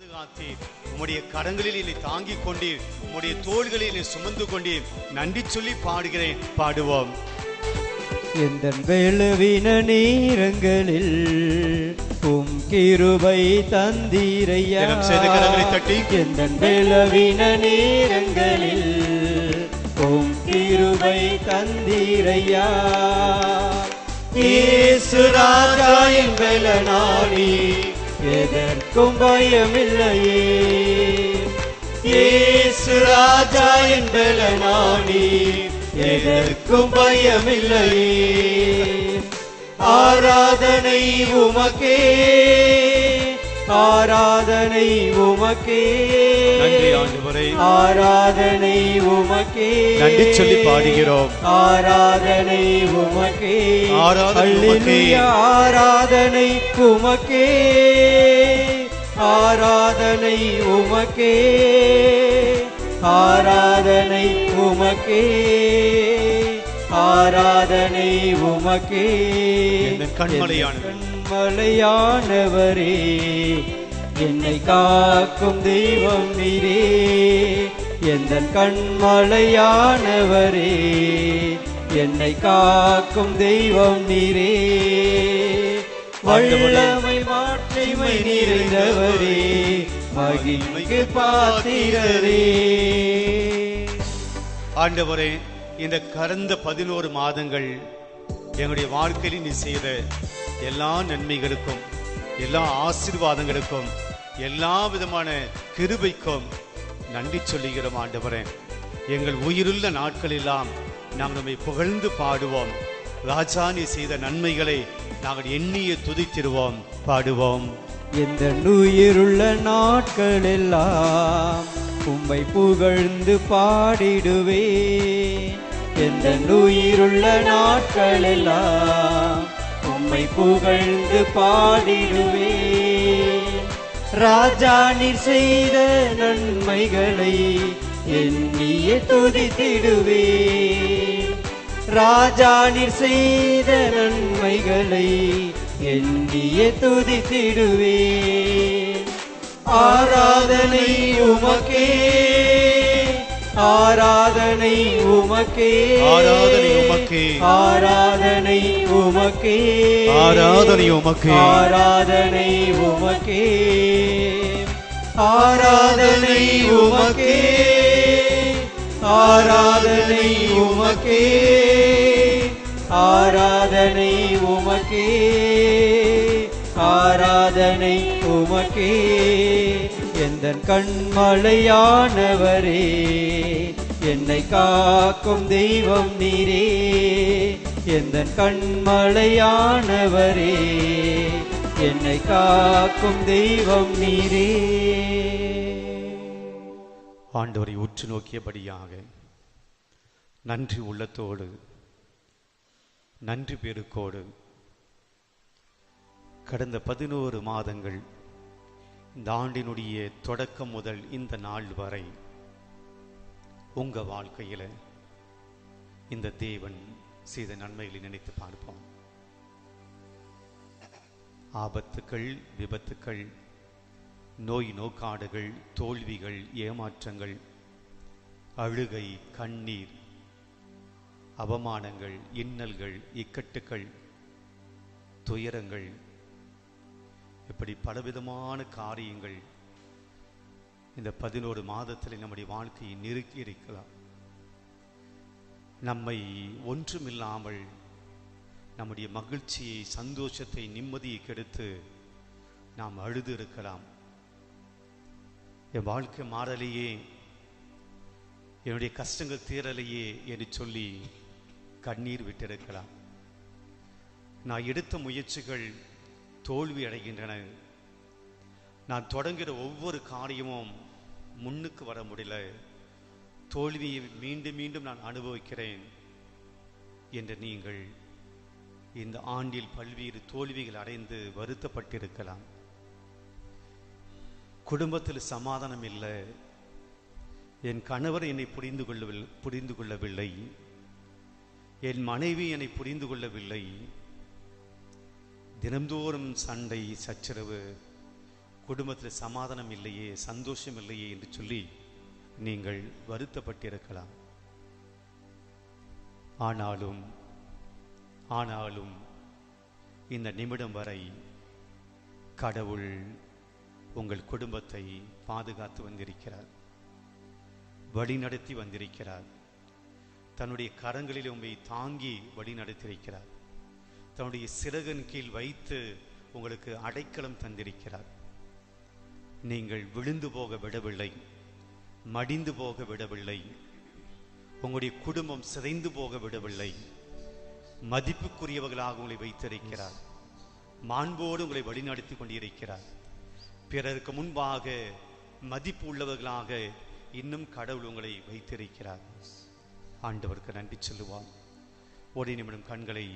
பாதுகாத்தீர். உம்முடைய கரங்களில் என்னை தாங்கிக் கொண்டீர். உம்முடைய தோள்களில் என்னை சுமந்து கொண்டீர். நன்றி சொல்லி பாடுகிறேன். பாடுவோம். எந்தன் பலவீன நேரங்களில் உம் கிருபை தந்தீரையா. கரங்களை தட்டி. எந்தன் பலவீன நேரங்களில் உம் கிருபை தந்தீரையா. இயேசு ராஜா என் பலனானி, எதற்கும் பயமில்லையே. இயேசு ராஜா என் பலனானி, எதற்கும் பயமில்லையே. ஆராதனை உமக்கே, ஆராதனை உமக்கே. நன்றி ஆண்டவரே. ஆராதனை உமக்கே. நன்றி சொல்லி பாடுகிறோம். ஆராதனை உமக்கே. ஆராதனை உமக்கே. ஆராதனை உமக்கே. ஆராதனை உமக்கே. ஆராதனை உமக்கே. ஆராதனை உமக்கே. கண்மலையானவரே, என்னை காக்கும் தெய்வம் நீரே. எந்தன் கண்மலையானவரே, என்னை காக்கும் தெய்வம் நீரே. வல்லமை மாட்சிமை நிறைந்தவரே, மகிமைக்கு பாத்திரரே. ஆண்டவரே, இந்த கடந்த 11 மாதங்கள் எங்களுடைய வாழ்க்கையில் நீ செய்த எல்லா நன்மைகளுக்கும், எல்லா ஆசீர்வாதங்களுக்கும், எல்லா விதமான கிருபைக்கும் நன்றி சொல்லுகிறோம். ஆண்டவரே, எங்கள் உயிருள்ள நாட்களெல்லாம் நாங்கள் நம்மை புகழ்ந்து பாடுவோம். ராஜா, நீ செய்த நன்மைகளை நாங்கள் எண்ணிய துதித்திடுவோம். பாடுவோம். எந்த உயிருள்ள நாட்களெல்லாம் உம்மை புகழ்ந்து பாடிடுவே. எந்த உயிருள்ள நாட்களெல்லாம் உம்மை புகழ்ந்து பாடிடுவே. ராஜா, நீர் செய்த நன்மைகளை எண்ணிய துதித்திடுவே. ராஜா, நீர் செய்த நன்மைகளை எண்ணிய துதித்திடுவே. ஆராதனை உமக்கே. ஆராதனை உமக்கே. ஆராதனை உமக்கே. ஆராதனை உமக்கே. ஆராதனை உமக்கே. ஆராதனை உமக்கே. ஆராதனை உமக்கே. ஆராதனை உமக்கே. ஆராதனை உமக்கே. ஆராதனை உமக்கே. எந்தன் கண்மலையானவரே, என்னை காக்கும் தெய்வம் நீரே. எந்தன் கண்மலையானவரே, என்னை காக்கும் தெய்வம் நீரே. ஆண்டவரை உற்று நோக்கியபடியாக நன்றி உள்ளத்தோடு, நன்றி பெருக்கோடு கடந்த 11 மாதங்கள், இந்த ஆண்டினுடைய தொடக்கம் முதல் இந்த நாள் வரை உங்க வாழ்க்கையில இந்த தேவன் செய்த நன்மைகளை நினைத்து பார்ப்போம். ஆபத்துக்கள், விபத்துக்கள், நோய் நோக்காடுகள், தோல்விகள், ஏமாற்றங்கள், அழுகை, கண்ணீர், அவமானங்கள், இன்னல்கள், இக்கட்டுகள், துயரங்கள், இப்படி பலவிதமான காரியங்கள் இந்த 11 மாதத்தில் நம்முடைய வாழ்க்கையை நெருக்கி இருக்கலாம். நம்மை ஒன்றுமில்லாமல் நம்முடைய மகிழ்ச்சியை, சந்தோஷத்தை, நிம்மதியை கெடுத்து நாம் அழுது இருக்கலாம். என் வாழ்க்கை மாறலையே, என்னுடைய கஷ்டங்கள் தீரலையே என்று சொல்லி கண்ணீர் விட்டிருக்கலாம். நான் எடுத்த முயற்சிகள் தோல்வி அடைகின்றன. நான் தொடங்குகிற ஒவ்வொரு காரியமும் முன்னுக்கு வர முடியல, தோல்வியை மீண்டும் மீண்டும் நான் அனுபவிக்கிறேன் என்று நீங்கள் இந்த ஆண்டில் பல்வேறு தோல்விகள் அடைந்து வருத்தப்பட்டிருக்கலாம். குடும்பத்தில் சமாதானம் இல்லை, என் கணவர் என்னை புரிந்து கொள்ளவில்லை, என் மனைவி என்னை புரிந்து கொள்ளவில்லை, தினந்தோறும் சண்டை, சச்சரவு, குடும்பத்தில் சமாதானம் இல்லையே, சந்தோஷம் இல்லையே என்று சொல்லி நீங்கள் வருத்தப்பட்டிருக்கலாம். ஆனாலும் இந்த நிமிடம் வரை கடவுள் உங்கள் குடும்பத்தை பாதுகாத்து வந்திருக்கிறார், வழிநடத்தி வந்திருக்கிறார். தன்னுடைய கரங்களில் உங்களை தாங்கி வழி நடத்தியிருக்கிறார். தன்னுடைய சிறகின் கீழ் வைத்து உங்களுக்கு அடைக்கலம் தந்திருக்கிறார். நீங்கள் விழுந்து போக விடவில்லை, மடிந்து போக விடவில்லை, உங்களுடைய குடும்பம் சிதைந்து போக விடவில்லை. மதிப்புக்குரியவர்களாக உங்களை வைத்திருக்கிறார். மாண்போடு உங்களை வழிநடத்தி கொண்டிருக்கிறார். பிறருக்கு முன்பாக மதிப்பு உள்ளவர்களாக இன்னும் கடவுள் உங்களை வைத்திருக்கிறார். ஆண்டவருக்கு நன்றி சொல்லுவார். ஒரு நிமிடம் கண்களை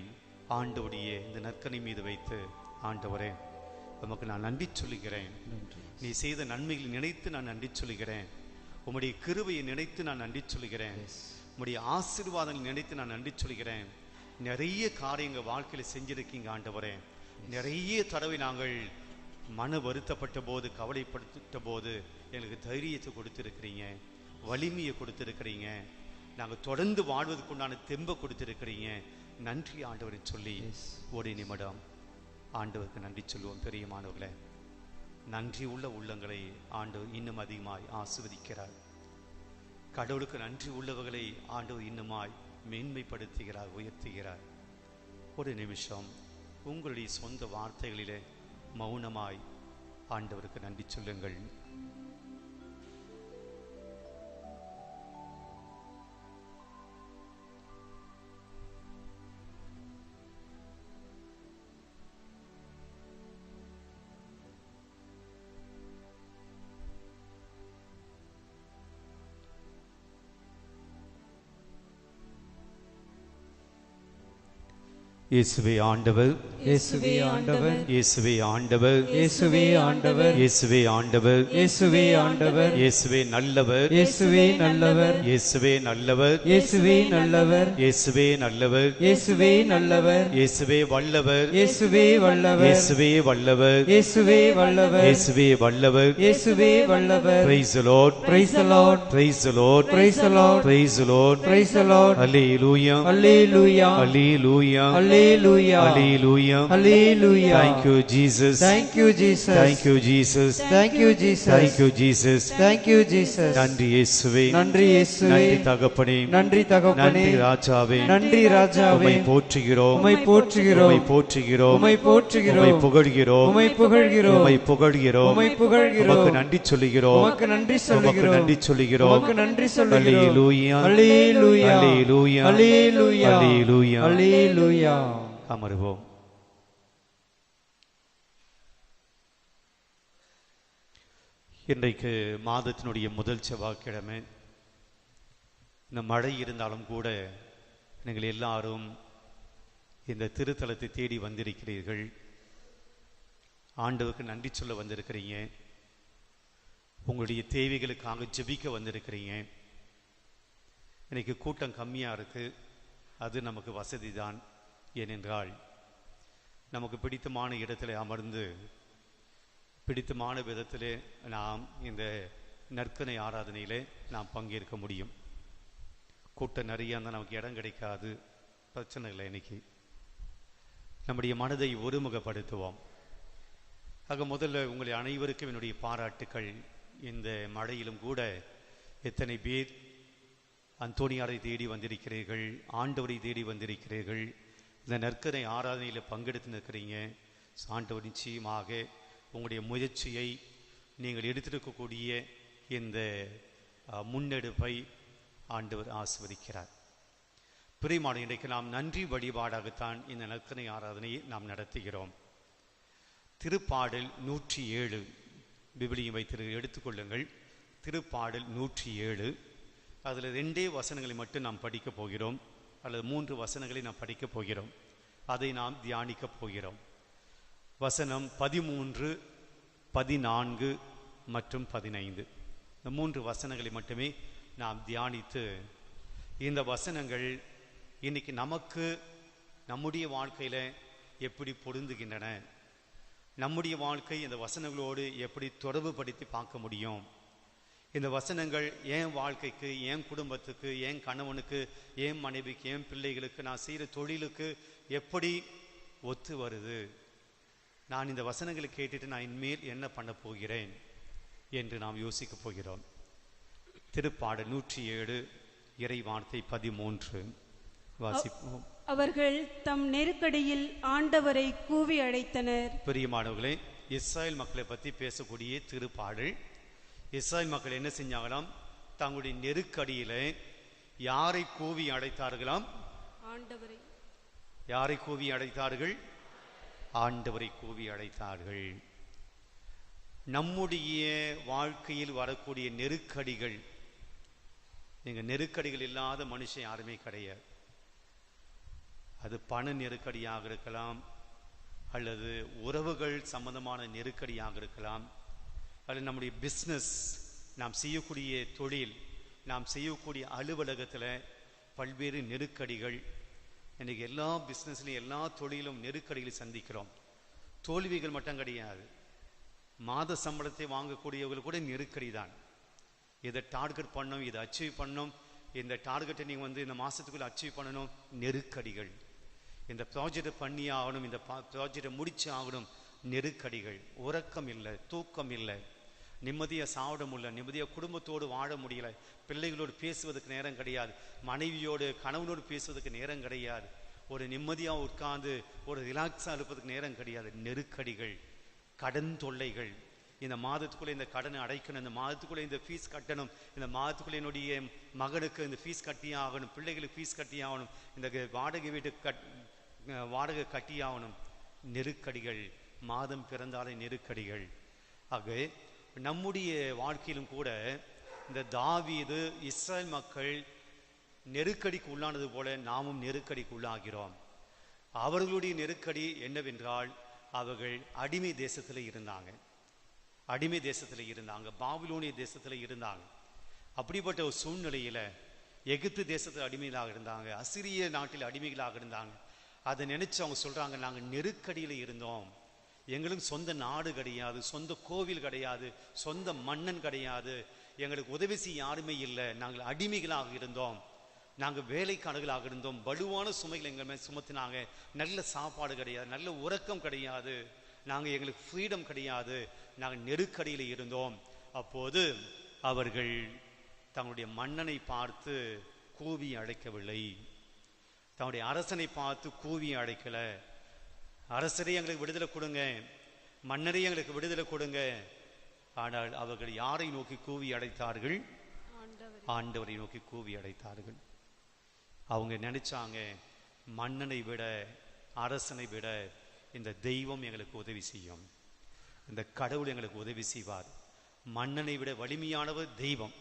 ஆண்டவருடைய இந்த நற்கனை மீது வைத்து, ஆண்டவரே உமக்கு நான் நன்றி சொல்லுகிறேன். நீ செய்த நன்மைகளை நினைத்து நான் நன்றி சொல்லுகிறேன். உம்முடைய கிருபையை நினைத்து நான் நன்றி சொல்லுகிறேன். உம்முடைய ஆசீர்வாதங்களை நினைத்து நான் நன்றி சொல்லுகிறேன். நிறைய காரியங்கள் வாழ்க்கையில் செஞ்சிருக்கீங்க ஆண்டவரே. நிறைய தடவை நாங்கள் மன வருத்தப்பட்ட போது, கவலைப்படுத்த போது எங்களுக்கு தைரியத்தை கொடுத்துருக்கிறீங்க, வலிமையை கொடுத்துருக்கிறீங்க, நாங்கள் தொடர்ந்து வாழ்வதற்குண்டான தெம்பை கொடுத்துருக்கிறீங்க. நன்றி ஆண்டவரை சொல்லி ஒரு நிமிடம் ஆண்டவருக்கு நன்றி சொல்லுவோம். பெரியமானவர்களே, நன்றி உள்ள உள்ளங்களை ஆண்டவர் இன்னும் அதிகமாய் ஆசீர்வதிக்கிறார். கடவுளுக்கு நன்றி உள்ளவர்களை ஆண்டவர் இன்னுமாய் மேன்மைப்படுத்துகிறார், உயர்த்துகிறார். ஒரு நிமிஷம் உங்களுடைய சொந்த வார்த்தைகளிலே மௌனமாய் ஆண்டவருக்கு நன்றி சொல்லுங்கள். இயேசுவே ஆண்டவர், இயேசுவே ஆண்டவர், இயேசுவே ஆண்டவர், இயேசுவே ஆண்டவர், இயேசுவே ஆண்டவர், இயேசுவே ஆண்டவர், இயேசுவே நல்லவர், இயேசுவே நல்லவர், இயேசுவே நல்லவர், இயேசுவே நல்லவர், இயேசுவே நல்லவர், இயேசுவே நல்லவர், இயேசுவே வல்லவர், இயேசுவே வல்லவர், இயேசுவே வல்லவர், இயேசுவே வல்லவர், இயேசுவே வல்லவர், இயேசுவே வல்லவர். Praise the Lord, Praise the Lord, praise the Lord, praise the Lord, praise the Lord, praise the Lord. Hallelujah, Hallelujah, hallelujah, hallelujah, hallelujah, hallelujah. Thank you Jesus, Thank you Jesus, thank you Jesus, thank you Jesus, thank you Jesus. thank you Jesus. நன்றி இயேசுவே, நன்றி இயேசுவே, நன்றி தகப்பனே, நன்றி தகப்பனே, நன்றி ராஜாவே, நன்றி ராஜாவே. உம்மை போற்றுகிறோம், உம்மை போற்றுகிறோம், உம்மை போற்றுகிறோம், உம்மை போற்றுகிறோம், உம்மை புகழ்கிறோம், உம்மை புகழ்கிறோம், உம்மை புகழ்கிறோம், உம்மை புகழ்கிறோம். உமக்கு நன்றி சொல்லுகிறோம், உமக்கு நன்றி உமக்கு சொல்லுகிறோம், நன்றி சொல்லுகிறோம். உமக்கு நன்றி சொல்லுகிறோம். Hallelujah, Hallelujah, Hallelujah, Hallelujah, Hallelujah. Hallelujah. அமருவோம். இன்றைக்கு மாதத்தினுடைய முதல் செவ்வாய்க்கிழமை. இந்த மழை இருந்தாலும் கூட நீங்கள் எல்லாரும் இந்த திருத்தலத்தை தேடி வந்திருக்கிறீர்கள். ஆண்டவருக்கு நன்றி சொல்ல வந்திருக்கிறீங்க. உங்களுடைய தேவைகளுக்காக ஜெபிக்க வந்திருக்கிறீங்க. இன்னைக்கு கூட்டம் கம்மியாக இருக்குது, அது நமக்கு வசதி தான். ஏனென்றால் நமக்கு பிடித்தமான இடத்துல அமர்ந்து பிடித்தமான விதத்திலே நாம் இந்த நற்கனை ஆராதனையிலே நாம் பங்கேற்க முடியும். கூட்டம் நிறைய இருந்தால் நமக்கு இடம் கிடைக்காது, பிரச்சனை இல்லை. இன்னைக்கு நம்முடைய மனதை ஒருமுகப்படுத்துவோம். ஆக முதல்ல உங்களை அனைவருக்கும் என்னுடைய பாராட்டுக்கள். இந்த மழையிலும் கூட எத்தனை பேர் அந்தோனியாரை தேடி வந்திருக்கிறீர்கள், ஆண்டவரை தேடி வந்திருக்கிறீர்கள், இந்த நற்கனை ஆராதனையில் பங்கெடுத்து நிற்கிறீங்க. ஆண்டவர் நிச்சயமாக உங்களுடைய முயற்சியை, நீங்கள் எடுத்திருக்கக்கூடிய இந்த முன்னெடுப்பை ஆண்டவர் ஆசீர்வதிக்கிறார். பிரியமான, இன்றைக்கு நாம் நன்றி வழிபாடாகத்தான் இந்த நற்கனை ஆராதனையை நாம் நடத்துகிறோம். திருப்பாடல் 107 விவிலியம் வைத்து எடுத்துக்கொள்ளுங்கள். திருப்பாடல் 107, அதில் 2 வசனங்களை மட்டும் நாம் படிக்கப் போகிறோம், அல்லது 3 வசனங்களை நாம் படிக்கப் போகிறோம். அதை நாம் தியானிக்கப் போகிறோம். வசனம் 13, 14 மற்றும் 15, இந்த 3 வசனங்களை மட்டுமே நாம் தியானித்து, இந்த வசனங்கள் இன்னைக்கு நமக்கு நம்முடைய வாழ்க்கையில் எப்படி பொருந்துகின்றன, நம்முடைய வாழ்க்கை இந்த வசனங்களோடு எப்படி தொடர்பு படுத்தி பார்க்க முடியும்? இந்த வசனங்கள் என் வாழ்க்கைக்கு, என் குடும்பத்துக்கு, என் கணவனுக்கு, என் மனைவிக்கு, என் பிள்ளைகளுக்கு, நான் செய்கிற தொழிலுக்கு எப்படி ஒத்து வருது? நான் இந்த வசனங்களை கேட்டுட்டு நான் இனிமேல் என்ன பண்ண போகிறேன் என்று நாம் யோசிக்க போகிறோம். திருப்பாடல் 107 இறை வார்த்தை 13 வாசிப்போம். அவர்கள் தம் நெருக்கடியில் ஆண்டவரை கூவி அழைத்தனர். பிரியமானவர்களே, இஸ்ராயல் மக்களை பற்றி பேசக்கூடிய திருப்பாடல். இஸ்ராயல் மக்கள் என்ன செஞ்சாங்களாம்? தங்களுடைய நெருக்கடியில யாரை கூவி அழைத்தார்களாம்? ஆண்டவரை. யாரை கூவி அழைத்தார்கள்? ஆண்டவரை கூவி அழைத்தார்கள். நம்முடைய வாழ்க்கையில் வரக்கூடிய நெருக்கடிகள், நீங்க நெருக்கடிகள் இல்லாத மனுஷன் யாருமே கிடையாது. அது பண நெருக்கடியாக இருக்கலாம், அல்லது உறவுகள் சம்பந்தமான நெருக்கடியாக இருக்கலாம், அல்லது நம்முடைய பிஸ்னஸ், நாம் செய்யக்கூடிய தொழில், நாம் செய்யக்கூடிய அலுவலகத்தில் பல்வேறு நெருக்கடிகள். இன்றைக்கி எல்லா பிஸ்னஸ்லையும் எல்லா தொழிலும் நெருக்கடிகளை சந்திக்கிறோம். தோல்விகள் மட்டும் கிடையாது, மாத சம்பளத்தை வாங்கக்கூடியவர்கள் கூட நெருக்கடி தான். இதை டார்கெட் பண்ணணும், இதை அச்சீவ் பண்ணணும், இந்த டார்கெட்டை நீங்கள் இந்த மாதத்துக்குள்ளே அச்சீவ் பண்ணணும், நெருக்கடிகள். இந்த ப்ராஜெக்டை பண்ணி ஆகணும், இந்த ப்ராஜெக்டை முடிச்சு ஆகணும், நெருக்கடிகள். உறக்கம் இல்லை, தூக்கம் இல்லை, நிம்மதியாக சாப்பிட முடியல, நிம்மதியாக குடும்பத்தோடு வாழ முடியல, பிள்ளைகளோடு பேசுவதற்கு நேரம் கிடையாது, மனைவியோடு கணவனோடு பேசுவதற்கு நேரம் கிடையாது, ஒரு நிம்மதியாக உட்கார்ந்து ஒரு ரிலாக்ஸாக இருப்பதுக்கு நேரம் கிடையாது. நெருக்கடிகள், கடன் தொல்லைகள். இந்த மாதத்துக்குள்ளே இந்த கடனை அடைக்கணும், இந்த மாதத்துக்குள்ளே இந்த ஃபீஸ் கட்டணும், இந்த மாதத்துக்குள்ளே என்னுடைய மகனுக்கு இந்த ஃபீஸ் கட்டி ஆகணும், பிள்ளைகளுக்கு ஃபீஸ் கட்டி ஆகணும், இந்த வாடகை வீட்டுக்கு வாடகை கட்டி ஆகணும். நெருக்கடிகள், மாதம் பிறந்தாலே நெருக்கடிகள். ஆக நம்முடைய வாழ்க்கையிலும் கூட இந்த தாவீது, இஸ்ரேல் மக்கள் நெருக்கடிக்கு உள்ளானது போல நாமும் நெருக்கடிக்கு உள்ளாகிறோம். அவர்களுடைய நெருக்கடி என்னவென்றால், அவர்கள் அடிமை தேசத்தில் இருந்தாங்க, அடிமை தேசத்தில் இருந்தாங்க, பாபிலோனிய தேசத்தில் இருந்தாங்க. அப்படிப்பட்ட ஒரு சூழ்நிலையில் எகிப்து தேசத்தில் அடிமைகளாக இருந்தாங்க, அசிரிய நாட்டில் அடிமைகளாக இருந்தாங்க. அதை நினைச்சு அவங்க சொல்றாங்க, நாங்கள் நெருக்கடியில் இருந்தோம், எங்களுக்கு சொந்த நாடு கிடையாது, சொந்த கோவில் கிடையாது, சொந்த மன்னன் கிடையாது, எங்களுக்கு உதவி செய்ய யாருமே இல்லை, நாங்கள் அடிமைகளாக இருந்தோம், நாங்கள் வேலைக்காரர்களாக இருந்தோம், வலுவான சுமைகள் எங்கள் மேல் சுமத்தினாங்க, நல்ல சாப்பாடு கிடையாது, நல்ல உறக்கம் கிடையாது, நாங்கள் எங்களுக்கு ஃப்ரீடம் கிடையாது, நாங்கள் நெருக்கடியில் இருந்தோம். அப்போது அவர்கள் தங்களுடைய மன்னனை பார்த்து கூவி அழைக்கவில்லை, தன்னுடைய அரசனை பார்த்து கூவி அழைக்கல. அரசரே எங்களுக்கு விடுதலை கொடுங்க, மன்னரே எங்களுக்கு விடுதலை கொடுங்க. ஆனால் அவர்கள் யாரை நோக்கி கூவி அழைத்தார்கள்? ஆண்டவரை நோக்கி கூவி அழைத்தார்கள். அவங்க நினைச்சாங்க, மன்னனை விட, அரசனை விட இந்த தெய்வம் எங்களுக்கு உதவி செய்யும், இந்த கடவுள் எங்களுக்கு உதவி செய்வார். மன்னனை விட வலிமையானவர் தெய்வம்,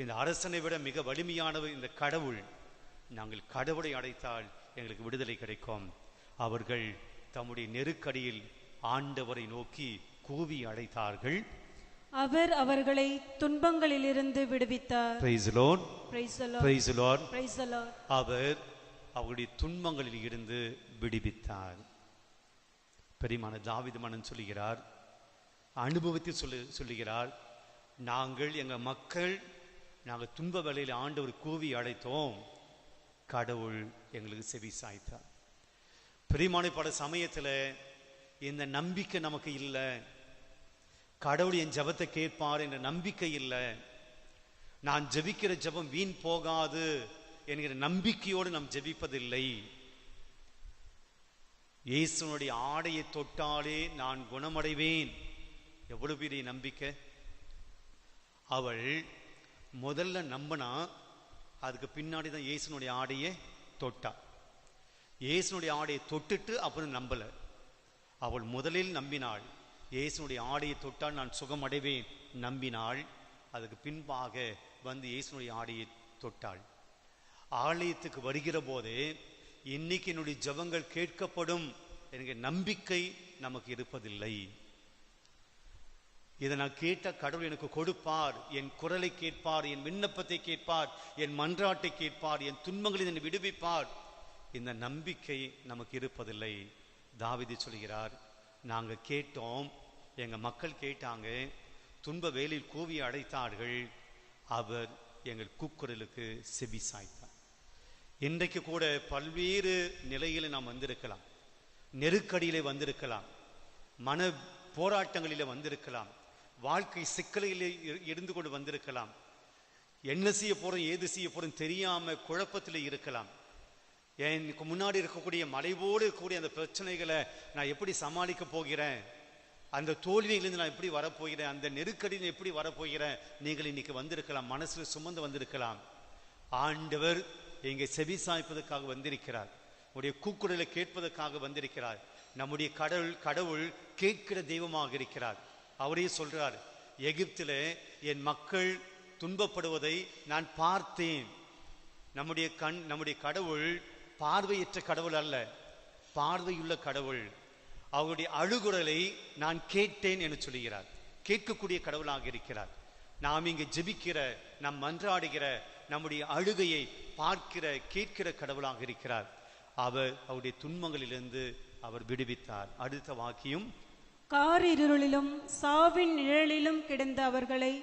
இந்த அரசனை விட மிக வலிமையானவர் இந்த கடவுள். நாங்கள் கடவுளை அழைத்தால் எங்களுக்கு விடுதலை கிடைக்கும். அவர்கள் தம்முடைய நெருக்கடியில் ஆண்டவரை நோக்கி கூவி அழைத்தார்கள். அவர் அவர்களை துன்பங்களிலிருந்து விடுவித்தார். Praise the Lord. Praise the Lord. Praise the Lord. Praise the Lord. அவர் அவருடைய துன்பங்களில் இருந்து விடுவித்தார். பெரியமான தாவீது மன்னன் சொல்லுகிறார், அனுபவத்தை சொல்லுகிறார், நாங்கள் எங்கள் மக்கள் நாங்கள் துன்ப வேளையில் ஆண்டவர் கூவி அழைத்தோம், கடவுள் எங்களுக்கு செவி சாய்த்தார். பிரியமான பல சமயத்தில் இந்த நம்பிக்கை நமக்கு இல்லை, கடவுள் என் ஜெபத்தை கேட்பார் என்ற நம்பிக்கை இல்லை, நான் ஜெபிக்கிற ஜெபம் வீண் போகாது என்கிற நம்பிக்கையோடு நாம் ஜெபிப்பதில்லை. இயேசுனுடைய ஆடையை தொட்டாலே நான் குணமடைவேன், எவ்வளவு பெரிய நம்பிக்கை! அவள் முதல்ல நம்பினா, அதுக்கு பின்னாடி தான் இயேசுனுடைய ஆடையை தொட்டா. இயேசுனுடைய ஆடையை தொட்டுட்டு அப்புறம் நம்பல. அவள் முதலில் நம்பினாள், இயேசுனுடைய ஆடையை தொட்டால் நான் சுகம் அடைவேன் நம்பினாள். அதுக்கு பின்பாக வந்து இயேசுனுடைய ஆடையை தொட்டாள். ஆலயத்துக்கு வருகிற போதே இன்னைக்கு என்னுடைய ஜெபங்கள் கேட்கப்படும் என்கிற நம்பிக்கை நமக்கு இருப்பதில்லை. இதை நான் கேட்ட கடவுள் எனக்கு கொடுப்பார், என் குரலை கேட்பார், என் விண்ணப்பத்தை கேட்பார், என் மன்றாட்டை கேட்பார், என் துன்பங்களில் என்னை விடுவிப்பார், இந்த நம்பிக்கை நமக்கு இருப்பதில்லை. தாவீது சொல்கிறார், நாங்கள் கேட்டோம், எங்கள் மக்கள் கேட்டாங்க, துன்ப வேலையில் கூவி அழைத்தார்கள், அவர் எங்கள் கூக்குரலுக்கு செவி சாய்த்தார். இன்றைக்கு கூட பல்வேறு நிலையில் நாம் வந்திருக்கலாம், நெருக்கடியிலே வந்திருக்கலாம், மன போராட்டங்களிலே வந்திருக்கலாம், வாழ்க்கை சிக்கலிலே இருந்து கொண்டு வந்திருக்கலாம், என்ன செய்ய போறோம் ஏது செய்ய போறோம் தெரியாம குழப்பத்தில் இருக்கலாம். எனக்கு முன்னாடி இருக்கக்கூடிய மலைவோடு இருக்கக்கூடிய அந்த பிரச்சனைகளை நான் எப்படி சமாளிக்க போகிறேன், அந்த தோல்வியிலிருந்து நான் எப்படி வரப்போகிறேன், அந்த நெருக்கடியில் எப்படி வரப்போகிறேன், நீங்கள் இன்னைக்கு வந்திருக்கலாம், மனசுல சுமந்து வந்திருக்கலாம். ஆண்டவர் இங்கே செவி சாய்ப்பதற்காக வந்திருக்கிறார், உடைய கூக்குரலை கேட்பதற்காக வந்திருக்கிறார். நம்முடைய கடவுள் கேட்கிற தெய்வமாக இருக்கிறார். அவரே சொல்றார், எகிப்திலே என் மக்கள் துன்பப்படுவதை நான் பார்த்தேன். நம்முடைய கடவுள் பார்வையற்ற கடவுள் அல்ல, பார்வையுள்ள கடவுள். அவருடைய அழுகுரலை நான் கேட்டேன் என்று சொல்லுகிறார். கேட்கக்கூடிய கடவுளாக இருக்கிறார். நாம் இங்கு ஜெபிக்கிற, நாம் மன்றாடுகிற, நம்முடைய அழுகையை பார்க்கிற கேட்கிற கடவுளாக இருக்கிறார். அவர் அவருடைய துன்பங்களிலிருந்து அவர் விடுவித்தார். அடுத்த வாக்கியம், காரிருளிலும் சாவின் நிழலிலும் கிடந்த அவர்களை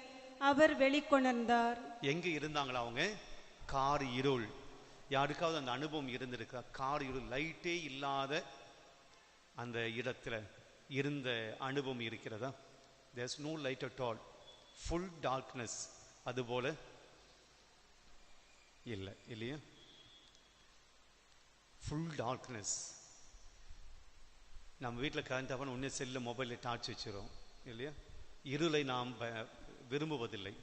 அவர் வெளிக்கொணர்ந்தார். எங்க இருந்தாங்களா அவங்க? கார் இருள். யாருக்காவது அந்த அனுபவம் இருந்திருக்கா? கார் இருள், லைட்டே இல்லாத அந்த இடத்துல இருந்த அனுபவம் இருக்கிறதா? there's no light at all, full darkness. அதுபோல இல்லை, இல்லையா? Full darkness. நம்ம வீட்டில் கரண்ட் ஆஃப் உடனே செல்ல மொபைலில் டார்ச் வச்சிடும், இல்லையா? இருளை நாம் விரும்புவதில்லை.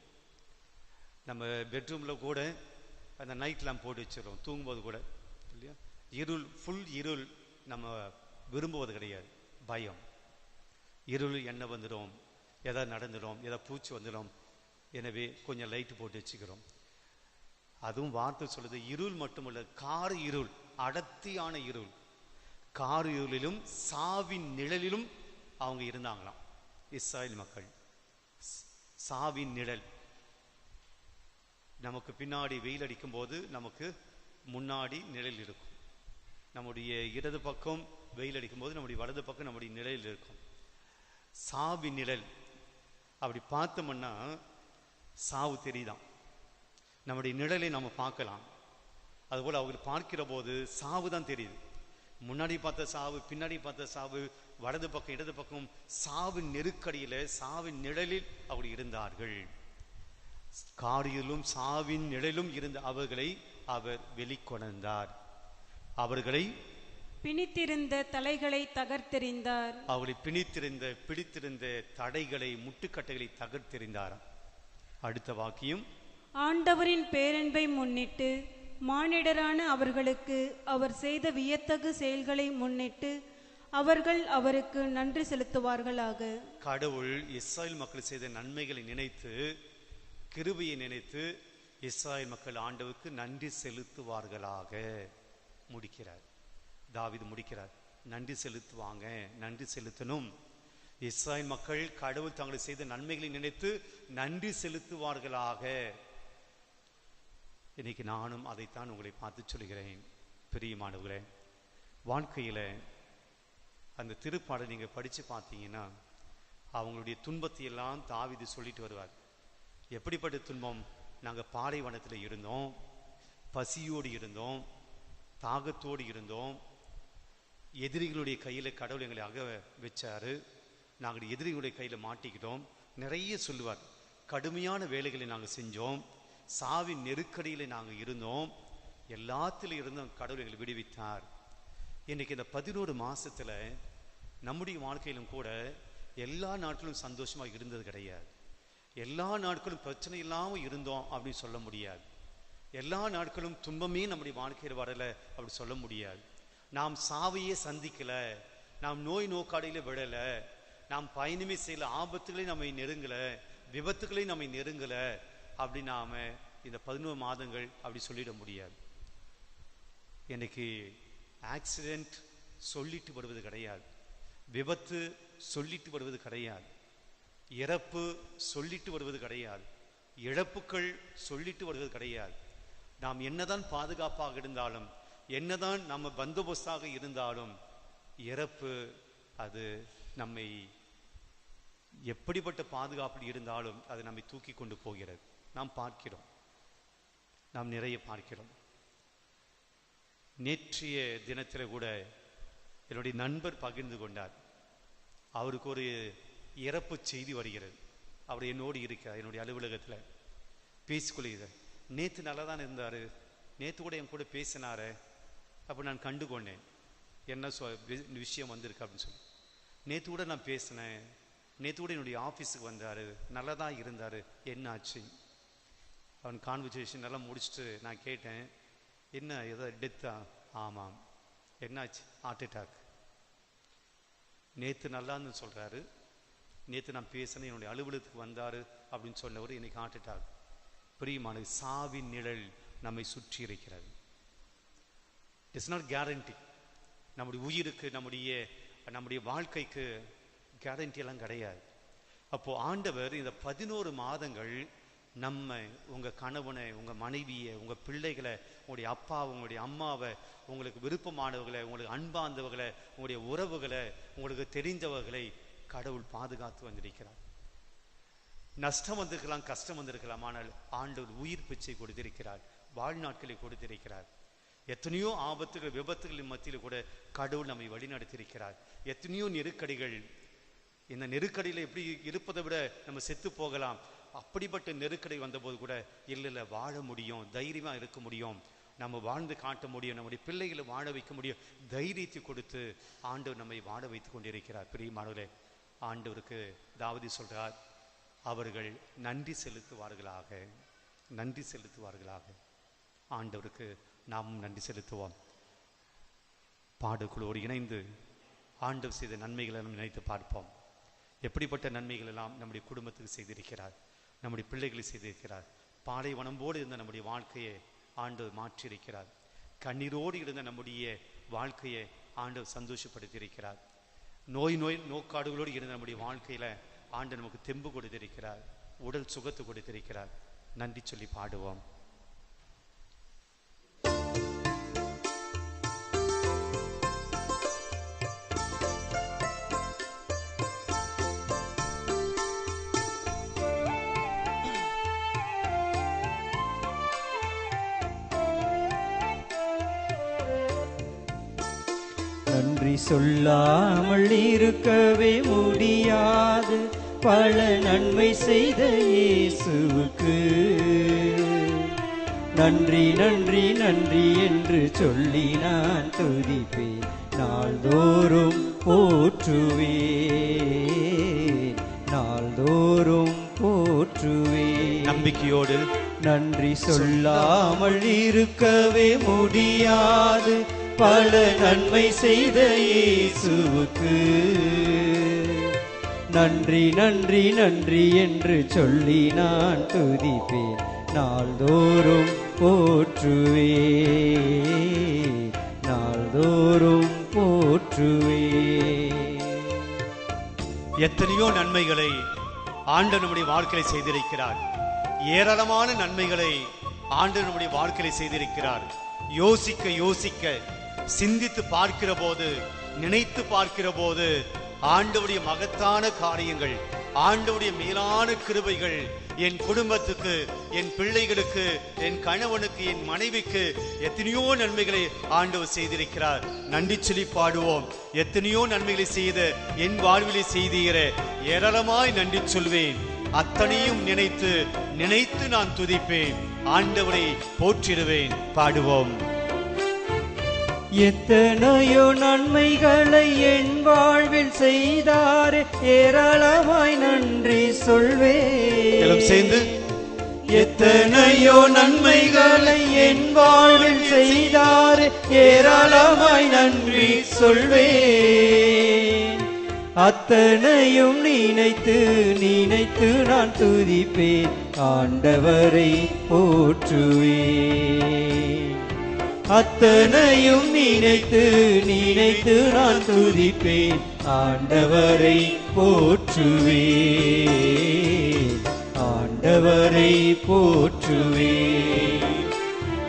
நம்ம பெட்ரூமில் கூட அந்த நைட் லேம்ப் போட்டு வச்சிடும் தூங்கும்போது கூட, இல்லையா? இருள், ஃபுல் இருள் நம்ம விரும்புவது கிடையாது. பயம், இருள் என்ன வந்துடும், எதை நடந்துடும், எதை பூச்சி வந்துடும், எனவே கொஞ்சம் லைட்டு போட்டு வச்சுக்கிறோம். அதுவும் வார்த்தை சொல்லுது, இருள் மட்டுமல்ல, கார் இருள், அடர்த்தியான இருள். கார் இருளிலும் சாவின் நிழலிலும் அவங்க இருந்தாங்களாம் இஸ்ராயேல் மக்கள். சாவின் நிழல். நமக்கு பின்னாடி வெயில் அடிக்கும் போது நமக்கு முன்னாடி நிழல் இருக்கும். நம்முடைய இடது பக்கம் வெயில் அடிக்கும் போது நம்முடைய வலது பக்கம் நம்முடைய நிழல் இருக்கும். சாவின் நிழல். அப்படி பார்த்தோம்னா சாவு தெரியுதான், நம்முடைய நிழலை நம்ம பார்க்கலாம். அதுபோல் அவங்க பார்க்கிற போது சாவு தான் தெரியுது. முன்னாடி பார்த்த சாவு, பின்னாடி பார்த்த சாவு, வலது பக்கம் இடது பக்கம் சாவின் நெருக்கடியில, சாவின் நிழலில் அவர் இருந்தார்கள். காரிலும் சாவின் நிழலும் இருந்த அவர்களை அவர் வெளிக்கொணர்ந்தார். அவர்களை பிணித்திருந்த தலைகளை தகர்த்தெறிந்தார். அவர்களை பிடித்திருந்த தடைகளை, முட்டுக்கட்டைகளை தகர்த்தெறிந்தார். அடுத்த வாக்கியம், ஆண்டவரின் பேரன்பை முன்னிட்டு, மானிடரான அவர்களுக்கு அவர் செய்த வியத்தகு செயல்களை முன்னிட்டு அவர்கள் அவருக்கு நன்றி செலுத்துவார்களாக. கடவுள் இஸ்ராயேல் மக்கள் செய்த நன்மைகளை நினைத்து, கிருபையை நினைத்து, இஸ்ராயேல் மக்கள் ஆண்டவருக்கு நன்றி செலுத்துவார்களாக முடிக்கிறார். தாவீது முடிக்கிறார், நன்றி செலுத்துவாங்க, நன்றி செலுத்தணும். இஸ்ராயேல் மக்கள் கடவுள் தங்களை செய்த நன்மைகளை நினைத்து நன்றி செலுத்துவார்களாக. இன்னைக்கு நானும் அதைத்தான் உங்களை பார்த்து சொல்கிறேன். பிரியமானவர்களே, வாழ்க்கையில அந்த திருப்பாடலை நீங்க படிச்சு பார்த்தீங்கன்னா அவங்களுடைய துன்பத்தை எல்லாம் தாவீது சொல்லிட்டு வருவார். எப்படிப்பட்ட துன்பம்? நாங்கள் பாலைவனத்தில் இருந்தோம், பசியோடு இருந்தோம், தாகத்தோடு இருந்தோம், எதிரிகளுடைய கையில் கடவுள் எங்களை அக வச்சாரு, நாங்கள் எதிரிகளுடைய கையில் மாட்டிக்கிட்டோம், நிறைய சொல்லுவார். கடுமையான வேலைகளை நாங்கள் செஞ்சோம், சாவின் நெருக்கடியில் நாங்கள் இருந்தோம், எல்லாத்திலும் இருந்தும் கடவுள் எங்களை விடுவித்தார். இன்னைக்கு இந்த 11 மாசத்துல நம்முடைய வாழ்க்கையிலும் கூட எல்லா நாட்களும் சந்தோஷமா இருந்தது கிடையாது. எல்லா நாட்களும் பிரச்சனை இல்லாமல் இருந்தோம் அப்படின்னு சொல்ல முடியாது. எல்லா நாட்களும் துன்பமே நம்முடைய வாழ்க்கையில் வரல அப்படி சொல்ல முடியாது. நாம் சாவையே சந்திக்கல, நாம் நோய் நோக்காடையில விடல, நாம் பயணமே செய்யல, ஆபத்துகளை நம்மை நெருங்கல, விபத்துகளை நம்மை நெருங்கல அப்படி நாம இந்த 11 மாதங்கள் அப்படி சொல்லிட முடியாது. எனக்கு ஆக்சிடென்ட் சொல்லிட்டு வருவது கிடையாது, விபத்து சொல்லிட்டு வருவது கிடையாது, இறப்பு சொல்லிட்டு வருவது கிடையாது, இழப்புகள் சொல்லிட்டு வருவது கிடையாது. நாம் என்னதான் பாதுகாப்பாக இருந்தாலும், என்னதான் நம்ம பந்தோபஸ்தாக இருந்தாலும், இறப்பு அது நம்மை எப்படிப்பட்ட பாதுகாப்பில் இருந்தாலும் அது நம்மை தூக்கி கொண்டு போகிறது. நாம் பார்க்கிறோம், நாம் நிறைய பார்க்கிறோம். நேற்றைய தினத்தில் கூட என்னுடைய நண்பர் பகிர்ந்து கொண்டார். அவருக்கு ஒரு இறப்பு செய்தி வருகிறது. அவர் என்னோடு இருக்கிறார், என்னுடைய அலுவலகத்தில் பேசிக்கொள்கிறார். நேற்று நல்லா தான் இருந்தார், நேற்று கூட என் கூட பேசினார். அப்போ நான் கண்டு கொண்டேன், என்ன விஷயம் வந்திருக்கு அப்படின்னு சொல்லி. நேற்று கூட நான் பேசினேன், நேற்று கூட என்னுடைய ஆஃபீஸுக்கு வந்தார், நல்லா தான் இருந்தார், என்னாச்சு? அவன் கான்வர்சேஷன் நல்லா முடிச்சுட்டு நான் கேட்டேன், என்ன ஏதோ டெத்தா? ஆமாம். என்னாச்சு? Heart attack. நேற்று நல்லான்னு சொல்கிறாரு, நேற்று நான் பேசினேன், என்னுடைய அலுவலகத்துக்கு வந்தார் அப்படின்னு சொன்னவர் இன்னைக்கு ஹார்ட் அட்டாக். பிரியமான, சாவின் நிழல் நம்மை சுற்றி இருக்கிறது. It's not guarantee. நம்முடைய உயிருக்கு, நம்முடைய வாழ்க்கைக்கு கேரண்டி எல்லாம் கிடையாது. அப்போ ஆண்டவர் இந்த 11 மாதங்கள் நம்ம, உங்கள் கணவனை, உங்கள் மனைவியை, உங்கள் பிள்ளைகளை, உங்களுடைய அப்பாவை, உங்களுடைய அம்மாவை, உங்களுக்கு விருப்பமானவர்களை, உங்களுக்கு அன்பார்ந்தவர்களை, உங்களுடைய உறவுகளை, உங்களுக்கு தெரிந்தவர்களை கடவுள் பாதுகாத்து வந்திருக்கிறார். நஷ்டம் வந்திருக்கலாம், கஷ்டம் வந்திருக்கலாம், ஆனால் ஆண்டவர் உயிர் பிச்சை கொடுத்திருக்கிறார், வாழ்நாட்களை கொடுத்திருக்கிறார். எத்தனையோ ஆபத்துகள், விபத்துகளின் மத்தியில் கூட கடவுள் நம்மை வழிநடத்தியிருக்கிறார். எத்தனையோ நெருக்கடிகள், இந்த நெருக்கடியில் எப்படி இருப்பதை விட நம்ம செத்து போகலாம், அப்படிப்பட்ட நெருக்கடி வந்தபோது கூட இல்லை வாழ முடியும், தைரியமாக இருக்க முடியும், நம்ம வாழ்ந்து காட்ட முடியும், நம்முடைய பிள்ளைகளை வாழ வைக்க முடியும், தைரியத்தை கொடுத்து ஆண்டவர் நம்மை வாழ வைத்து கொண்டிருக்கிறார். பிரியமானவர்களே, ஆண்டவருக்கு தாவீது சொல்றார், அவர்கள் நன்றி செலுத்துவார்களாக, நன்றி செலுத்துவார்களாக. ஆண்டவருக்கு நாமும் நன்றி செலுத்துவோம். பாடக்குழுவோடு இணைந்து ஆண்டவர் செய்த நன்மைகளை நாம் நினைத்து பார்ப்போம். எப்படிப்பட்ட நன்மைகள் எல்லாம் நம்முடைய குடும்பத்துக்கு செய்திருக்கிறார், நம்முடைய பிள்ளைகளை செய்திருக்கிறார். பாலைவனம்போடு இருந்த நம்முடைய வாழ்க்கையை ஆண்டவர் மாற்றியிருக்கிறார். கண்ணீரோடு இருந்த நம்முடைய வாழ்க்கையை ஆண்டவர் சந்தோஷப்படுத்தியிருக்கிறார். நோக்காடுகளோடு இருந்த நம்முடைய வாழ்க்கையில ஆண்டவர் நமக்கு தெம்பு கொடுத்திருக்கிறார், உடல் சுகத்தை கொடுத்திருக்கிறார். நன்றி சொல்லி பாடுவோம். நன்றி சொல்லாமல் இருக்கவே முடியாது, பல நன்மை செய்த இயேசுவுக்கு நன்றி நன்றி நன்றி என்று சொல்லி நான் துதிப்பேன், நாள்தோறும் போற்றுவேன், நாள்தோறும் போற்றுவேன். நம்பிக்கையோடு நன்றி சொல்லாமல் இருக்கவே முடியாது, பல நன்மை செய்த இயேசுவுக்கு நன்றி நன்றி நன்றி என்று சொல்லி நான் துதிப்பேன், நாள்தோறும் போற்றுவேன், நாள்தோறும் போற்றுவேன். எத்தனையோ நன்மைகளை ஆண்டவர் நம்முடைய வாழ்க்கையை செய்திருக்கிறார். ஏராளமான நன்மைகளை ஆண்டவர் நம்முடைய வாழ்க்கையை செய்திருக்கிறார். யோசிக்க யோசிக்க, சிந்தித்து பார்க்கிற போது, நினைத்து பார்க்கிற போது ஆண்டவருடைய மகத்தான காரியங்கள், ஆண்டவருடைய மேலான கிருபைகள் என் குடும்பத்துக்கு, என் பிள்ளைகளுக்கு, என் கணவனுக்கு, என் மனைவிக்கு எத்தனையோ நன்மைகளை ஆண்டவர் செய்திருக்கிறார். நன்றி சொல்லி பாடுவோம். எத்தனையோ நன்மைகளை செய்த என் வாழ்விலை செய்தீர, ஏராளமாய் நன்றி சொல்வேன். அத்தனையும் நினைத்து நினைத்து நான் துதிப்பேன், ஆண்டவரை போற்றிடுவேன். பாடுவோம். எத்தனையோ நன்மைகளை என் வாழ்வில் செய்தாரே, ஏராளமாய் நன்றி சொல்வேன். சேர்ந்து எத்தனையோ நன்மைகளை என் வாழ்வில் செய்தாரே, ஏராளமாய் நன்றி சொல்வேன். அத்தனையும் நினைத்து நினைத்து நான் துதிப்பேன், ஆண்டவரை போற்றுவேன். அத்தனையும் நினைத்து நினைத்து நான் துதிப்பேன், ஆண்டவரை போற்றுவேன், ஆண்டவரை போற்றுவேன்.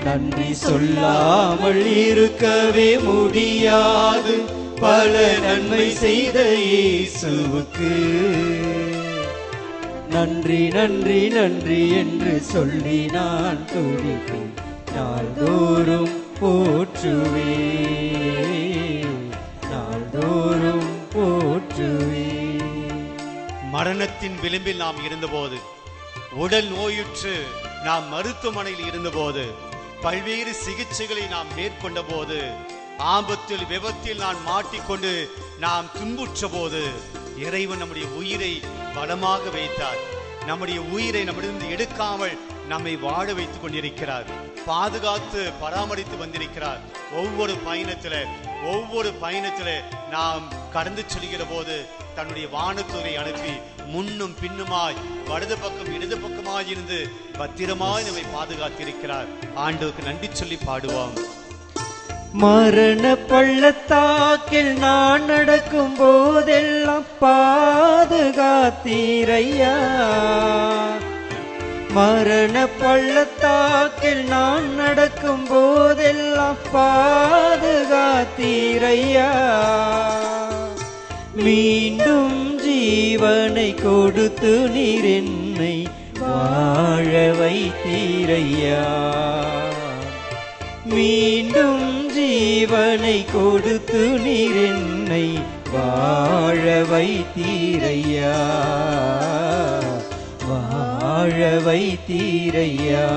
நன்றி சொல்லாமல் இருக்கவே முடியாது, பல நன்மை செய்த இயேசுவுக்கு நன்றி நன்றி நன்றி என்று சொல்லி நான் துதிப்பேன். நாள்தோறும் போற்றுவே, நாள்தோறும் போற்றுவே. மரணத்தின் விளிம்பில் நாம் இருந்தபோது, உடல் நோயுற்று நாம் மருத்துவமனையில் இருந்தபோது, பல்வேறு சிகிச்சைகளை நாம் மேற்கொண்ட போது, ஆபத்தில் விபத்தில் நான் மாட்டிக்கொண்டு நாம் துன்புற்ற போது, இறைவன் நம்முடைய உயிரை பலமாக வைத்தார். நம்முடைய உயிரை நம்மிடம் எடுக்காமல் நம்மை வாழ வைத்துக் கொண்டிருக்கிறார். பாதுகாத்து பராமரித்து வந்திருக்கிறார். ஒவ்வொரு பயணத்தில நாம் கடந்து செல்கிற போது தன்னுடைய வானத்தூரை அனுப்பி முன்னும் பின்னுமாய் வலது பக்கம் இடது பக்கமாய் இருந்து பத்திரமாய் நம்மை பாதுகாத்திருக்கிறார். ஆண்டவருக்கு நன்றி சொல்லி பாடுவோம். மரண பள்ளத்தாக்கில் நான் நடக்கும் போதெல்லாம் பாதுகாத்தீரையா. மரண பள்ளத்தாக்கில் நான் நடக்கும் போதெல்லாம் பாதுகாத்தீரையா. மீண்டும் ஜீவனை கொடுத்து நீர் என்னை வாழ வைத்தீரையா. மீண்டும் ஜீவனை கொடுத்து நீர் என்னை வாழ வைத்தீரையா, வாழ வைத்தீரையா.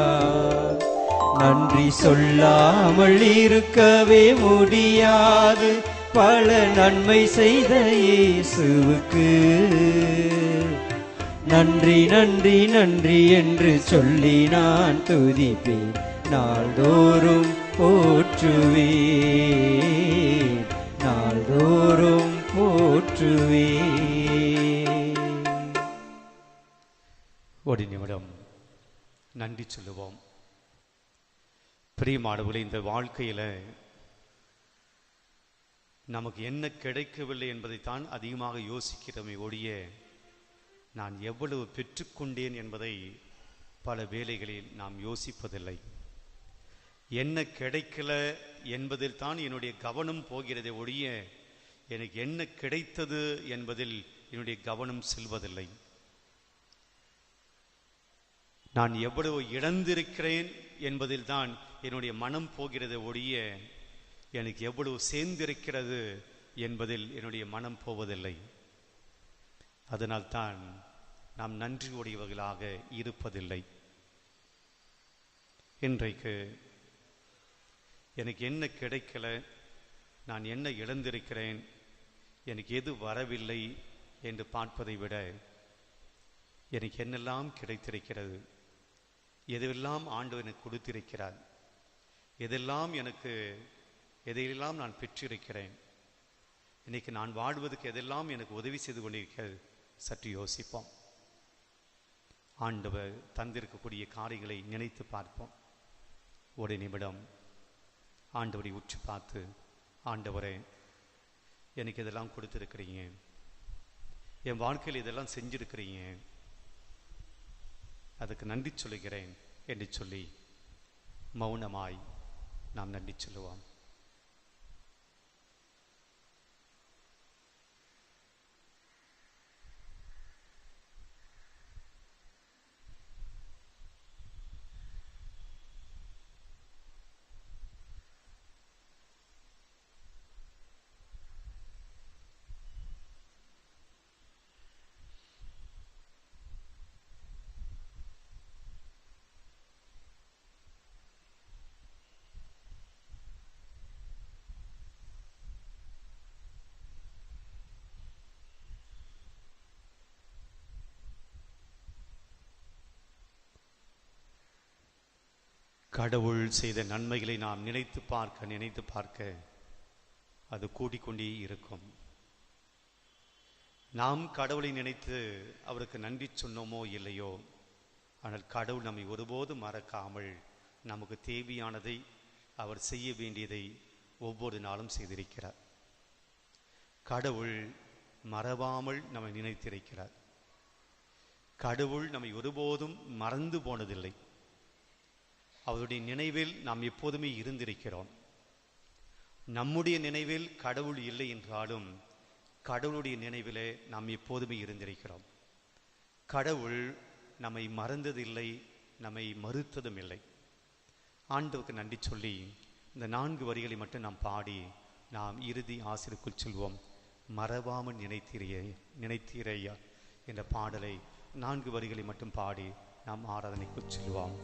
நன்றி சொல்லாமல் இருக்கவே முடியாது பல நன்மை செய்த இயேசுவுக்கு நன்றி நன்றி நன்றி என்று சொல்லி நான் துதிப்பேன். நாள்தோறும் போற்றுவே, நாள்தோறும் போற்றுவே. ஒரு நிமிடம் நன்றி சொல்லுவோம். பிரியமானவர்களே, இந்த வாழ்க்கையில நமக்கு என்ன கிடைக்கவில்லை என்பதைத்தான் அதிகமாக யோசிக்கிறோமே ஒழிய நான் எவ்வளவு பெற்றுக்கொண்டேன் என்பதை பல வேளைகளில் நாம் யோசிப்பதில்லை. என்ன கிடைக்கல என்பதில் தான் என்னுடைய கவனம் போகிறதை ஒழிய எனக்கு என்ன கிடைத்தது என்பதில் என்னுடைய கவனம் செல்வதில்லை. நான் எவ்வளவு இழந்திருக்கிறேன் என்பதில் தான் என்னுடைய மனம் போகிறதை ஒழிய எனக்கு எவ்வளவு சேர்ந்திருக்கிறது என்பதில் என்னுடைய மனம் போவதில்லை. அதனால்தான் நாம் நன்றி உடையவர்களாக இருப்பதில்லை. இன்றைக்கு எனக்கு என்ன கிடைக்கல, நான் என்ன இழந்திருக்கிறேன், எனக்கு எது வரவில்லை என்று பார்ப்பதை விட எனக்கு என்னெல்லாம் கிடைத்திருக்கிறது, எதெல்லாம் ஆண்டவர் எனக்கு கொடுத்திருக்கிறார், எதையெல்லாம் நான் பெற்றிருக்கிறேன், இன்னைக்கு நான் வாழ்வதற்கு எதெல்லாம் எனக்கு உதவி செய்து கொண்டிருக்கிறது சற்று யோசிப்போம். ஆண்டவர் தந்திருக்கக்கூடிய காரியங்களை நினைத்து பார்ப்போம். ஒரு நிமிடம் ஆண்டவரை உற்று பார்த்து, ஆண்டவரே எனக்கு இதெல்லாம் கொடுத்திருக்கிறீங்க, என் வாழ்க்கையில் இதெல்லாம் செஞ்சிருக்கிறீங்க, அதுக்கு நன்றி சொல்லுகிறேன் என்று சொல்லி மௌனமாய் நாம் நன்றி சொல்லுவோம். கடவுள் செய்த நன்மைகளை நாம் நினைத்து பார்க்க அது கூடிக்கொண்டே இருக்கும். நாம் கடவுளை நினைத்து அவருக்கு நன்றி சொன்னோமோ இல்லையோ, ஆனால் கடவுள் நம்மை ஒருபோதும் மறக்காமல் நமக்கு தேவையானதை, அவர் செய்ய வேண்டியதை ஒவ்வொரு நாளும் செய்திருக்கிறார். கடவுள் மறவாமல் நம்மை நினைத்திருக்கிறார். கடவுள் நம்மை ஒருபோதும் மறந்து போனதில்லை. அவருடைய நினைவில் நாம் எப்போதுமே இருந்திருக்கிறோம். நம்முடைய நினைவில் கடவுள் இல்லை என்றாலும் கடவுளுடைய நினைவிலே நாம் எப்போதுமே இருந்திருக்கிறோம். கடவுள் நம்மை மறந்ததில்லை, நம்மை மறுத்ததும் இல்லை. ஆண்டவருக்கு நன்றி சொல்லி இந்த 4 வரிகளை மட்டும் நாம் பாடி நாம் இறுதி ஆசிரியருக்குள் செல்வோம். மறவாமல் நினைத்தீரையா என்ற பாடலை 4 வரிகளை மட்டும் பாடி நாம் ஆராதனைக்குள் செல்வோம்.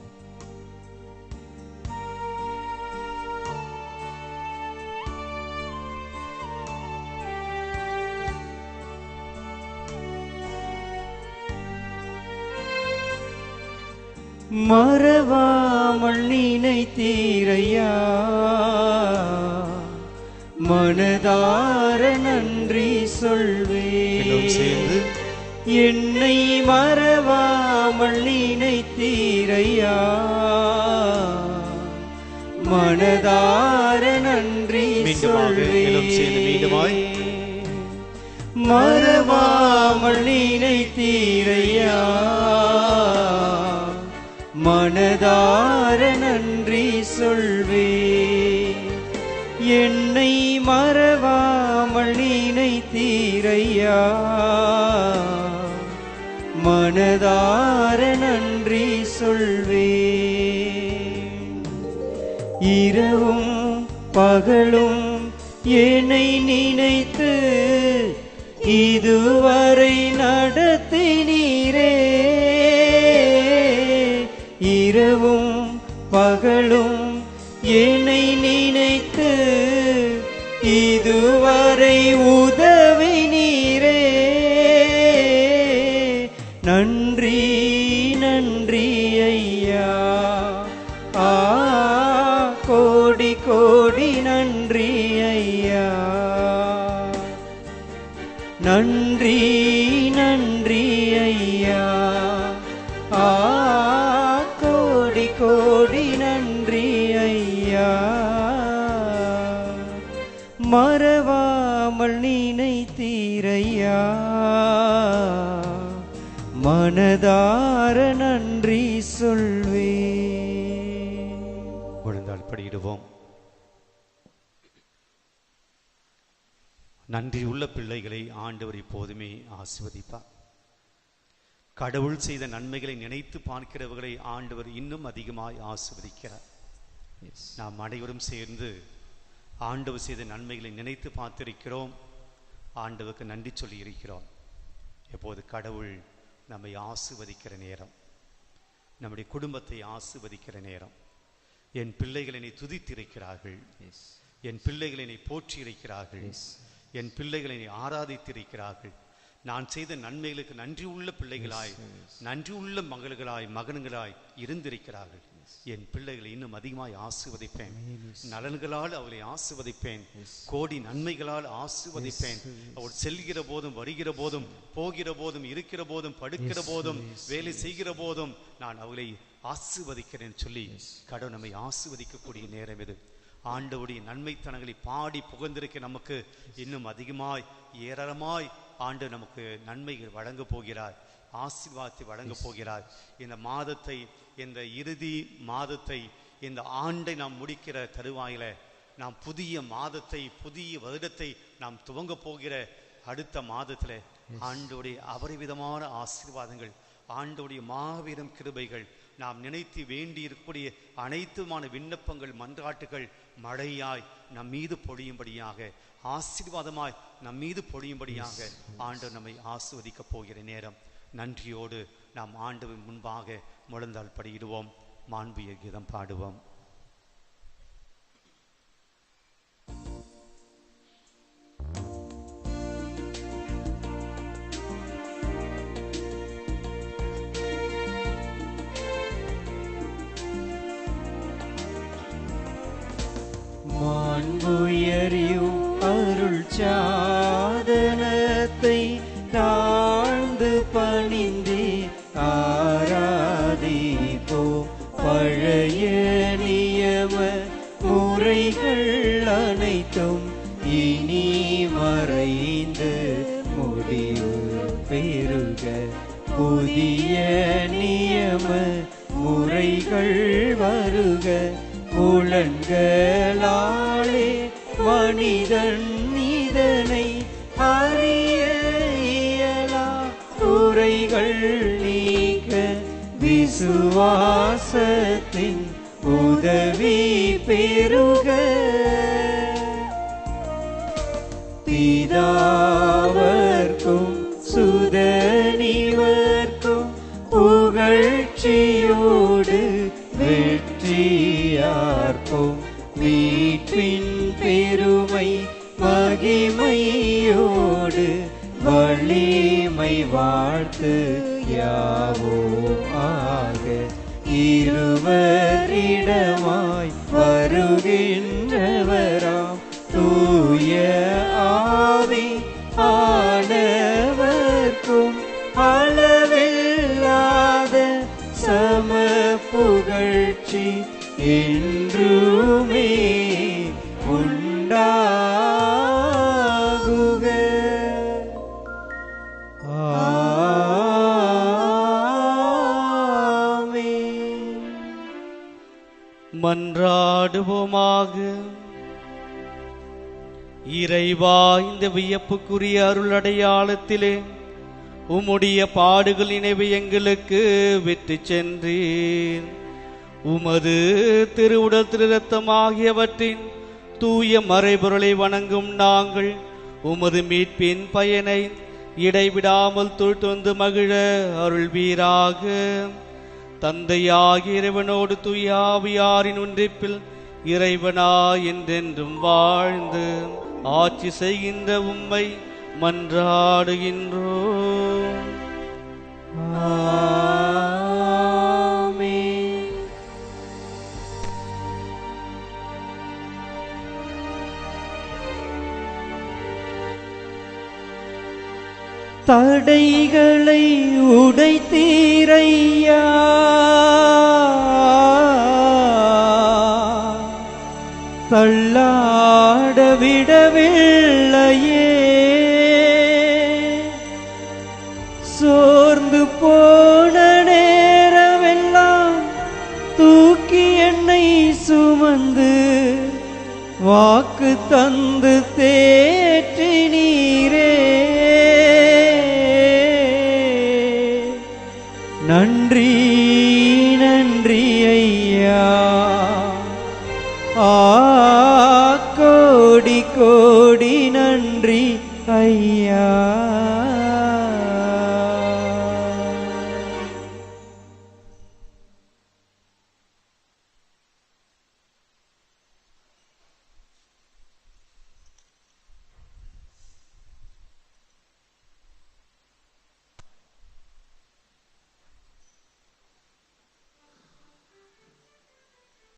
மறவாமல் நினைத்தீரையா, மனதார நன்றி சொல்வேன். சேர்ந்து என்னை மறவாமல் நினைத்தீரையா, மனதார நன்றி சொல்வேன். மறவாமல் நினைத்தீரையா, மனதார நன்றி சொல்வேன். என்னை மறவாமல் நினைத்தீரையா, மனதார நன்றி சொல்வேன். இரவும் பகலும் என்னை நினைத்து இதுவரை நடத்தினீரே. இரவும் பகலும் என்னை நினைத்து இதுவரை உதவினீரே. நன்றி நன்றி ஐயா, கோடி கோடி நன்றி ஐயா. நன்றி நன்றி ஐயா, கோடி கோடி நன்றி ஐயா. மறவாமல் நினைத்தீரையா, மனதார நன்றி சொல்வேன். விழுந்தால் படியிடுவோம். நன்றியுள்ள பிள்ளைகளை ஆண்டவர் எப்போதுமே ஆசீர்வதிப்பார். கடவுள் செய்த நன்மைகளை நினைத்து பார்க்கிறவர்களை ஆண்டவர் இன்னும் அதிகமாய் ஆசீர்வதிக்கிறார். நாம் அனைவரும் சேர்ந்து ஆண்டவர் செய்த நன்மைகளை நினைத்து பார்த்திருக்கிறோம். ஆண்டவருக்கு நன்றி சொல்லி இருக்கிறோம். எப்போது கடவுள் நம்மை ஆசீர்வதிக்கிற நேரம், நம்முடைய குடும்பத்தை ஆசீர்வதிக்கிற நேரம். என் பிள்ளைகளை என்னை துதித்திருக்கிறார்கள், என் பிள்ளைகளை என்னை போற்றி இருக்கிறார்கள், என் பிள்ளைகளை என்னை ஆராதித்திருக்கிறார்கள். நான் செய்த நன்மைகளுக்கு நன்றி உள்ள பிள்ளைகளாய், நன்றி உள்ள மகன்களாய் இருந்திருக்கிறார்கள். என் பிள்ளைகளை இன்னும் அதிகமாய் ஆசீர்வதிப்பேன். நலன்களால் அவளை ஆசீர்வதிப்பேன், கோடி நன்மைகளால் ஆசீர்வதிப்பேன். அவள் செல்கிற போதும், வருகிற போதும், போகிற போதும், இருக்கிற போதும், படுக்கிற போதும், வேலை செய்கிற போதும் நான் அவளை ஆசீர்வதிக்கிறேன் சொல்லி கடவுள் நம்மை ஆசீர்வதிக்கக்கூடிய நேரம் இது. ஆண்டவருடைய நன்மைத்தனங்களை பாடி புகழ்ந்திருக்க நமக்கு இன்னும் அதிகமாய் ஏராளமாய் ஆண்டு நமக்கு நன்மைகள் வழங்க போகிறார், ஆசீர்வாதத்தை வழங்க போகிறார். இந்த மாதத்தை, இந்த இறுதி மாதத்தை, இந்த ஆண்டை நாம் முடிக்கிற தருவாயில நாம் புதிய மாதத்தை, புதிய வருடத்தை நாம் துவங்க போகிற அடுத்த மாதத்தில் ஆண்டோடைய அபரிவிதமான ஆசீர்வாதங்கள், ஆண்டோடைய மாபெரும் கிருபைகள், நாம் நினைத்து வேண்டி இருக்கக்கூடிய அனைத்துமான விண்ணப்பங்கள், மன்றாட்டுகள் மழையாய் நம் மீது பொழியும்படியாக, ஆசீர்வாதமாய் நம் மீது பொழியும்படியாக ஆண்டவர் நம்மை ஆசீர்வதிக்கப் போகிற நேரம். நன்றியோடு நாம் ஆண்டவரின் முன்பாக முழந்தால் படியிடுவோம், மாண்புய கீதம் பாடுவோம். மாண்புயரியும் அருள் சாதனத்தை தாழ்ந்து பணிந்தே ஆராதிப்போ. பழைய நியம முறைகள் அனைத்தும் இனி மறைந்து முடிவு பெறுக. புதிய நியம முறைகள் வருக. புலன்களாலே மனிதன் இதனை அறிய இயலா குறைகள் நீக்க விசுவாசத்தின் உதவி பெருக பிதாவர்க்கும் சுதனிவர்க்கும் புகழ்ச்சியோடு வெற்றியார்க்கும் மீட்பின் பெருமை மகிமையோடு வலிமை வாழ்த்து யாவோமாக இருவரிடமாய் வருகின்றவராம் தூய ஆவி ஆனவர்க்கும் அளவில்லாத சம புகழ்ச்சி என்றுமே உண்டாகுக. ஆமென். மன்றாடுவோமாக. இறைவா, இந்த வியப்புக்குரிய அருள் அடையாளத்திலே உம்முடைய பாடுகள் நினைவு எங்களுக்கு விட்டு சென்றீர். உமது திருவுடல் திரு இரத்தம் ஆகியவற்றின் தூய மறைபொருளை வணங்கும் நாங்கள் உமது மீட்பின் பயனை இடைவிடாமல் தொழுந்து மகிழ அருள்வீராக. தந்தையாகிய இறைவனோடு தூய ஆவியாரின் ஒன்றிப்பில் இறைவனா என்றென்றும் வாழ்ந்து ஆட்சி செய்கின்ற உம்மை மன்றாடுகின்றோம். ஆமென். தடைகளை உடைத்தீரையா, தள்ளாட விடவில்லையே, சோர்ந்து போன நேரமெல்லாம் தூக்கி என்னை சுமந்து வாக்கு தந்து தேற்றினீரே. நன்றி நன்றி ஐயா, கோடி கோடி